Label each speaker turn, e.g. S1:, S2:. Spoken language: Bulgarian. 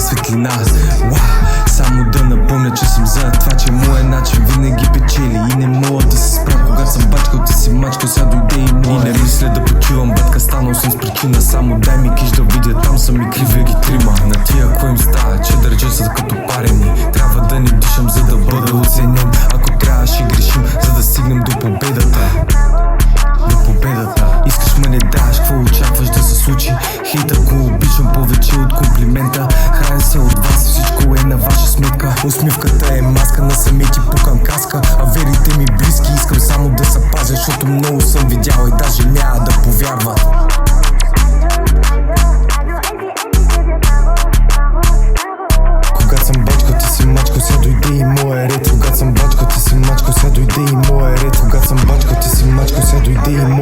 S1: светлина. Само да напомня, че съм за това, че моя начин винаги печели. И не мога да се справя, когато съм бачкал, ти си мачкал, сега дойде и моя. И не мисля да почивам, батка, станал съм с причина. Само дай ми киш да видя, там са ми кривия ги трима. На тия кой им става, че държа са като парени. Трябва да не дишам, за да бъда оценен. Ако трябва ще грешим, за да стигнем до победата. Искаш ме не даваш, какво очакваш да се случи? Хейта го обичам повече от комплимента. Храня се от вас, всичко е на ваша сметка. Усмивката е маска, на самите пукам каска. А верите ми близки, искам само да се пазя, защото много съм видял и даже няма да повярват. Когато съм бачкал, ти си мачкал, сега дойде и моя ред. Когато съм бачкал, ти си мачкал, сега дойде и моя ред. Когато съм бачкал, ти си мачкал, сега дойде и моя ред.